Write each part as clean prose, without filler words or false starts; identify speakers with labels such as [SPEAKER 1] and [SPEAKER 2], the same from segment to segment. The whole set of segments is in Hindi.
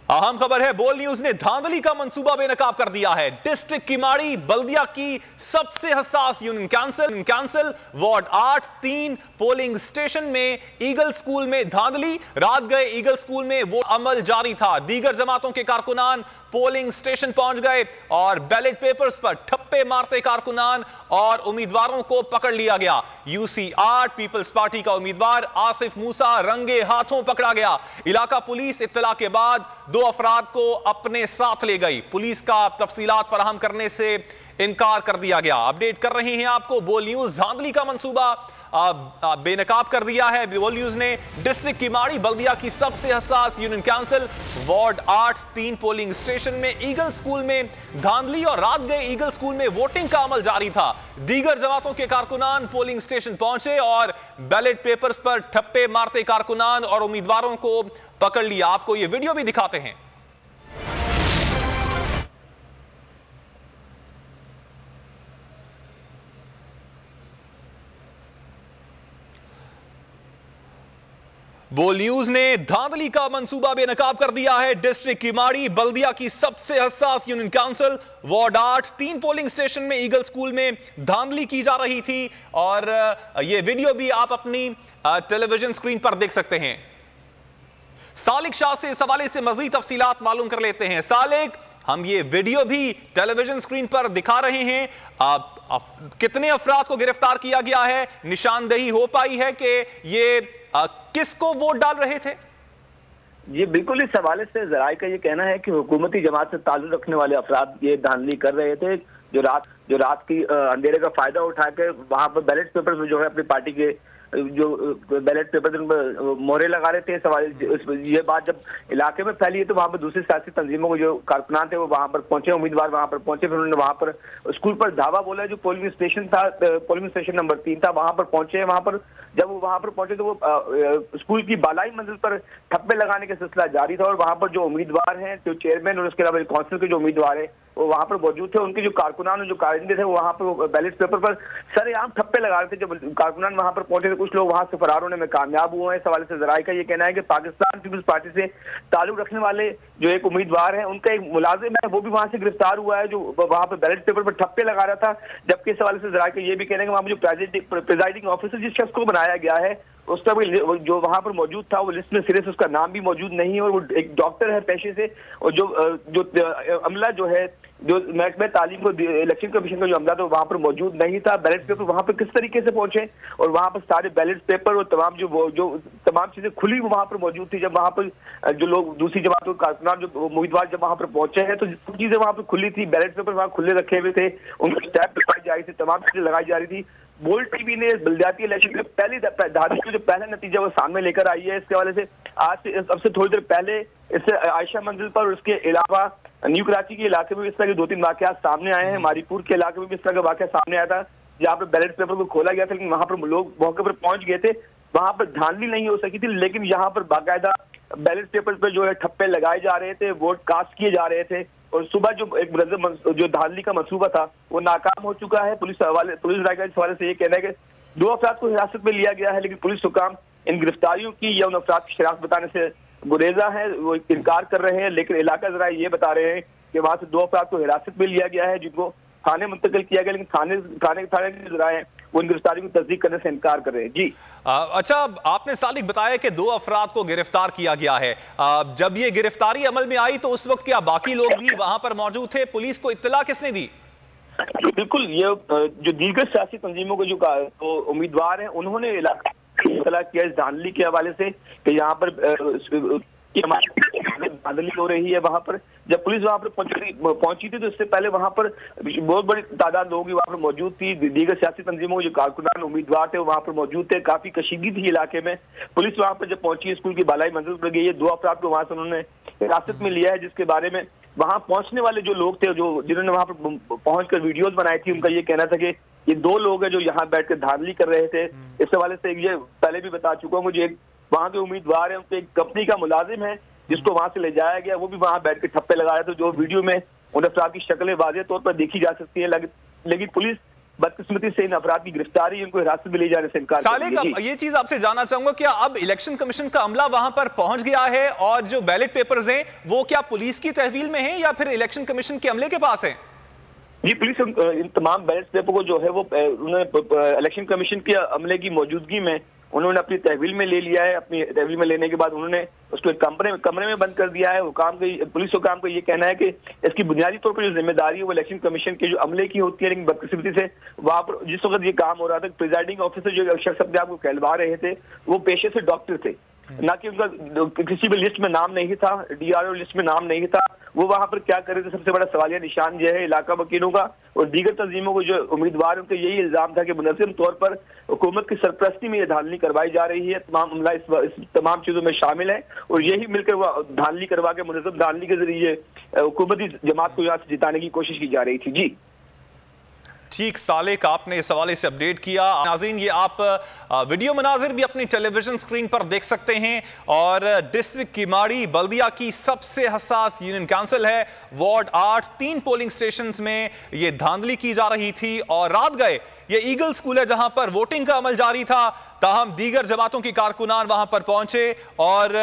[SPEAKER 1] अहम खबर है, बोल न्यूज ने धांधली का मंसूबा बेनकाब कर दिया है। डिस्ट्रिक्ट किमाड़ी बल्दिया की सबसे हसास union council ward 8 3 polling station में ईगल स्कूल में धांधली। रात गए ईगल स्कूल में वो अमल जारी था। दीगर जमातों के कारकुनान पोलिंग स्टेशन पहुंच गए और बैलेट पेपर्स पर ठप्पे मारते कारकुनान और उम्मीदवारों को पकड़ लिया गया। यूसी 8 पीपल्स पार्टी का उम्मीदवार आसिफ मूसा रंगे हाथों पकड़ा गया। इलाका पुलिस इत्तला के बाद 2 अफराद को अपने साथ ले गई। पुलिस का तफसीलात फराहम करने से इनकार कर दिया गया। अपडेट कर रहे हैं आपको बोल न्यूज। धांधली का मंसूबा बेनकाब कर दिया है बोल न्यूज ने। डिस्ट्रिक्ट किमाड़ी बल्दिया की सबसे हसास union council ward 8 3 polling station में ईगल स्कूल में धांधली और रात गए ईगल स्कूल में वोटिंग का अमल जारी था। दीगर जमातों के कारकुनान पोलिंग स्टेशन पहुंचे और बैलेट पेपर्स पर ठप्पे मारते कारकुनान और उम्मीदवारों को पकड़ लिया। आपको यह वीडियो भी दिखाते हैं। बोल न्यूज ने धांधली का मंसूबा बेनकाब कर दिया है। डिस्ट्रिक्ट किमाड़ी बल्दिया की सबसे हसास union council ward 8 3 polling station में ईगल स्कूल में धांधली की जा रही थी और यह वीडियो भी आप अपनी टेलीविजन स्क्रीन पर देख सकते हैं। सालिक शाह से इस हवाले से मजीद तफसीलात मालूम कर लेते हैं। सालिक, हम ये वीडियो भी टेलीविजन स्क्रीन पर दिखा रहे हैं। कितने अफराद को गिरफ्तार किया गया है? निशानदेही हो पाई है कि ये किसको वोट डाल रहे थे?
[SPEAKER 2] ये बिल्कुल इस हवाले से जराए का ये कहना है कि हुकूमती जमात से ताल्लुक रखने वाले अफराद ये धांधली कर रहे थे, जो रात की अंधेरे का फायदा उठा के वहां पर बैलेट पेपर में जो है अपनी पार्टी के जो बैलेट पेपर मोहरे लगा रहे थे। सवाल ये बात जब इलाके में फैली है तो वहां पर दूसरी सियासी तंजीमों को जो कारकुनान थे वो वहां पर पहुंचे, उम्मीदवार वहां पर पहुंचे, फिर उन्होंने वहां पर स्कूल पर धावा बोला। जो पोलिंग स्टेशन था, पोलिंग स्टेशन नंबर 3 था, वहां पर पहुंचे। वहां पर जब वो वहां पर पहुंचे तो वो स्कूल की बालाई मंजिल पर ठप्पे लगाने का सिलसिला जारी था और वहां पर जो उम्मीदवार हैं, जो चेयरमैन और उसके अलावा काउंसिल के जो उम्मीदवार है वो वहां पर मौजूद थे। उनके जो कारकुनान और जो कारिंदे थे वो वहां पर बैलेट पेपर पर सरेआम ठप्पे लगा रहे थे। जब कारकुनान वहां पर पहुंचे तो कुछ लोग वहां से फरार होने में कामयाब हुए हैं। इस हवाले से जराए का ये कहना है कि पाकिस्तान पीपल्स पार्टी से ताल्लुक रखने वाले जो एक उम्मीदवार है, उनका एक मुलाजिम है, वो भी वहां से गिरफ्तार हुआ है जो वहां पर बैलेट पेपर पर ठप्पे लगा रहा था। जबकि इस हवाले से जराए का ये भी कहना है कि वहां पर जो प्रिजाइडिंग ऑफिसर जिस शख्स को बनाया गया है उसका भी जो वहां पर मौजूद था वो लिस्ट में सिरे से उसका नाम भी मौजूद नहीं है और वो एक डॉक्टर है पेशे से। और जो अमला जो है, जो महकमे तालीम को इलेक्शन कमीशन का जो अमला था वहां पर मौजूद नहीं था। बैलेट पेपर वहां पर किस तरीके से पहुंचे और वहां पर सारे बैलेट पेपर और जो तमाम चीजें खुली वहां पर मौजूद थी। जब वहां पर जो लोग दूसरी जमातों के कारकुनान जो उम्मीदवार जब वहां पर पहुंचे हैं तो चीजें वहां पर खुली थी, बैलेट पेपर वहां खुले रखे हुए थे, उनकी स्टैम्प लगाई जा रही थी, तमाम चीजें लगाई जा रही थी। बोल्ड टीवी ने बल्दियाती इलेक्शन के पहली धांधली का जो पहला नतीजा वो सामने लेकर आई है। इसके हवाले से आज से अब से थोड़ी देर पहले इससे आयशा मंजिल पर और उसके अलावा न्यू कराची के इलाके में भी इस तरह के 2-3 वाकयात सामने आए हैं। मारीपुर के इलाके में भी इस तरह का वाकया सामने आया था जहाँ पर बैलेट पेपर को खोला गया था, लेकिन वहां पर लोग मौके पर पहुंच गए थे। वहां पर धांधली नहीं हो सकी थी, लेकिन यहाँ पर बाकायदा बैलेट पेपर पर जो है ठप्पे लगाए जा रहे थे, वोट कास्ट किए जा रहे थे और सुबह जो एक जो धांधली का मंसूबा था वो नाकाम हो चुका है। पुलिस राय का इस हवाले से ये कहना है कि 2 अफराद को हिरासत में लिया गया है, लेकिन पुलिस हुकाम इन गिरफ्तारियों की या उन अफराद की शनाख्त बताने से गुरेजा है, वो इनकार कर रहे हैं। लेकिन इलाका जरा ये बता रहे हैं कि वहां से 2 अफराद को हिरासत में लिया गया है जिनको थाने मुंतकिल किया गया, लेकिन थाने के जराए वो इन गिरफ्तारी की तस्दीक करने से इनकार कर रहे हैं। जी
[SPEAKER 1] अच्छा, आपने सालिक बताया कि 2 अफराद को गिरफ्तार किया गया है। जब ये गिरफ्तारी अमल में आई तो उस वक्त क्या बाकी लोग भी वहां पर मौजूद थे? पुलिस को इत्तला किसने दी?
[SPEAKER 2] बिल्कुल, ये जो दीगर सियासी तंजीमों के जो उम्मीदवार हैं उन्होंने इत्तला किया इस धांधली के हवाले से कि यहाँ पर धांधली हो रही है। वहां पर जब पुलिस वहां पर पहुंची थी तो इससे पहले वहां पर बहुत बड़ी तादाद लोगों की वहां पर मौजूद थी। दीगर सियासी तंजीमों जो कारकुनान उम्मीदवार थे वहां पर मौजूद थे। काफी कशीदगी थी इलाके में। पुलिस वहां पर जब पहुंची, स्कूल की बालाई मंजिल पर गई है, 2 अफराद को वहां से उन्होंने हिरासत में लिया है, जिसके बारे में वहां पहुंचने वाले जो लोग थे, जो जिन्होंने वहां पर पहुंचकर वीडियोज बनाई थी, उनका ये कहना था कि ये 2 लोग हैं जो यहाँ बैठकर धांधली कर रहे थे। इस हवाले से ये पहले भी बता चुका हूँ, मुझे एक वहां के उम्मीदवार है, उनके एक कंपनी का मुलाजिम है जिसको वहां से ले जाया गया, वो भी वहां बैठ के ठप्पे लगा रहे थे। जो वीडियो में उन अफराद की शक्लें वाज़ेह तौर पर देखी जा सकती है, लेकिन पुलिस बदकिस्मती से इन अपराध की गिरफ्तारी, उनको हिरासत में ले जाने से इनकार
[SPEAKER 1] साले का ये चीज आपसे जानना चाहूंगा, क्या अब इलेक्शन कमीशन का अमला वहां पर पहुंच गया है और जो बैलेट पेपर्स हैं वो क्या पुलिस की तहवील में हैं या फिर इलेक्शन कमीशन के अमले के पास है?
[SPEAKER 2] जी, पुलिस इन तमाम बैलेट पेपर को जो है वो उन्होंने इलेक्शन कमीशन के अमले की मौजूदगी में उन्होंने अपनी तहवील में ले लिया है। अपनी तहवील में लेने के बाद उन्होंने उसको एक कमरे में बंद कर दिया है। पुलिस हुकाम का ये कहना है कि इसकी बुनियादी तौर पर जो जिम्मेदारी है वो इलेक्शन कमीशन के जो अमले की होती है, लेकिन बदकिस्मती से वहां पर जिस वक्त ये काम हो रहा था, प्रिजाइडिंग ऑफिसर जो शख्स अपने आप को कहलवा रहे थे वो पेशे से डॉक्टर थे, ना कि उनका किसी भी लिस्ट में नाम नहीं था, DRO लिस्ट में नाम नहीं था। वो वहां पर क्या कर रहे थे, सबसे बड़ा सवालिया निशान जो है इलाका वकीलों का और दीगर तंजीमों को जो उम्मीदवार उनका यही इल्जाम था कि मुनज़्ज़म तौर पर हुकूमत की सरपरस्ती में ये धांधली करवाई जा रही है। तमाम अमला इस तमाम चीजों में शामिल है और यही मिलकर वह धांधली करवा के मुनज़्ज़म धांधली के जरिए हुकूमती जमात को यहाँ से जिताने की कोशिश की जा रही थी। जी
[SPEAKER 1] ठीक, सालेक आपने इस हवाले से अपडेट किया। नाज़रीन, ये आप वीडियो मनाजिर भी अपनी टेलीविजन स्क्रीन पर देख सकते हैं और डिस्ट्रिक्ट किमाड़ी बल्दिया की सबसे हसास यूनियन काउंसिल है। वार्ड 8 3 पोलिंग स्टेशंस में ये धांधली की जा रही थी और रात गए ये ईगल स्कूल है जहां पर वोटिंग का अमल जारी था, ताहम दीगर जमातों के कारकुनान वहां पर पहुंचे और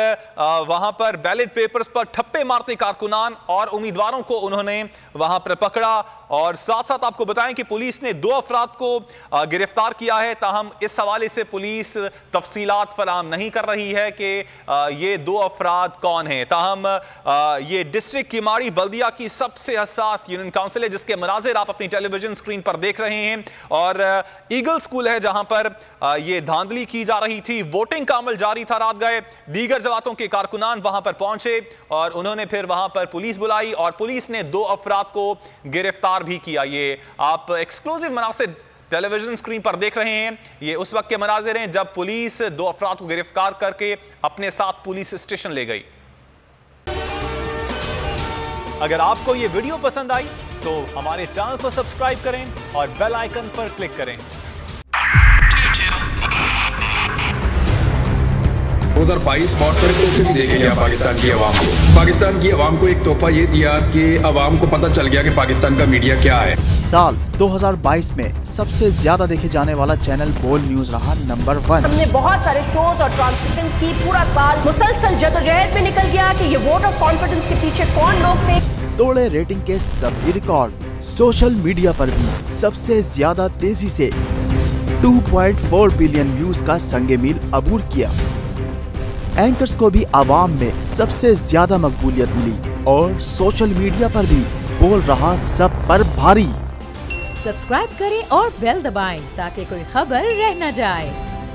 [SPEAKER 1] वहां पर बैलेट पेपर्स पर ठप्पे मारते कारकुनान और उम्मीदवारों को उन्होंने वहां पर पकड़ा। और साथ साथ आपको बताएं कि पुलिस ने 2 अफराद को गिरफ्तार किया है, ताहम इस हवाले से पुलिस तफसीलात फराहम नहीं कर रही है कि ये 2 अफराद कौन हैं। ताहम ये डिस्ट्रिक्ट किमाड़ी बल्दिया की सबसे हसास यूनियन काउंसिल है जिसके मनाजिर आप अपनी टेलीविजन स्क्रीन पर देख रहे हैं और ईगल स्कूल है जहां पर ये धांधली की जा रही थी। वोटिंग का अमल जारी था, रात गए दीगर जमातों के कारकुनान वहां पर पहुंचे और उन्होंने फिर वहां पर पुलिस बुलाई और पुलिस ने 2 अफराद को गिरफ्तार भी किया। ये आप एक्सक्लूसिव मनासिर टेलीविजन स्क्रीन पर देख रहे हैं। ये उस वक्त के मनाजिर हैं जब पुलिस 2 अफराद को गिरफ्तार करके अपने साथ पुलिस स्टेशन ले गई। अगर आपको ये वीडियो पसंद आई तो हमारे चैनल को सब्सक्राइब करें और बेल आइकन पर क्लिक करें।
[SPEAKER 3] 2022 बहुत सारे तोहफे भी देखे गया पाकिस्तान की आवाम को। पाकिस्तान की आवाम को एक तोहफा ये दिया कि आवाम को पता चल गया कि पाकिस्तान का मीडिया क्या है।
[SPEAKER 4] साल 2022 में सबसे ज्यादा देखे जाने वाला चैनल बोल न्यूज रहा नंबर 1।
[SPEAKER 5] हमने बहुत सारे शोज और ट्रांसमिशंस की, पूरा साल मुसलसल जदोजहद में निकल गया कि ये वोट ऑफ कॉन्फिडेंस के पीछे कौन लोग थे।
[SPEAKER 4] तोड़े रेटिंग के सभी रिकॉर्ड। सोशल मीडिया पर भी सबसे ज्यादा तेजी से 2.4 बिलियन व्यूज का संगे मील अबूर किया। एंकर्स को भी आवाम में सबसे ज्यादा मकबूलियत मिली और सोशल मीडिया पर भी बोल रहा सब पर भारी।
[SPEAKER 6] सब्सक्राइब करें और बेल दबाएं ताकि कोई खबर रह न जाए।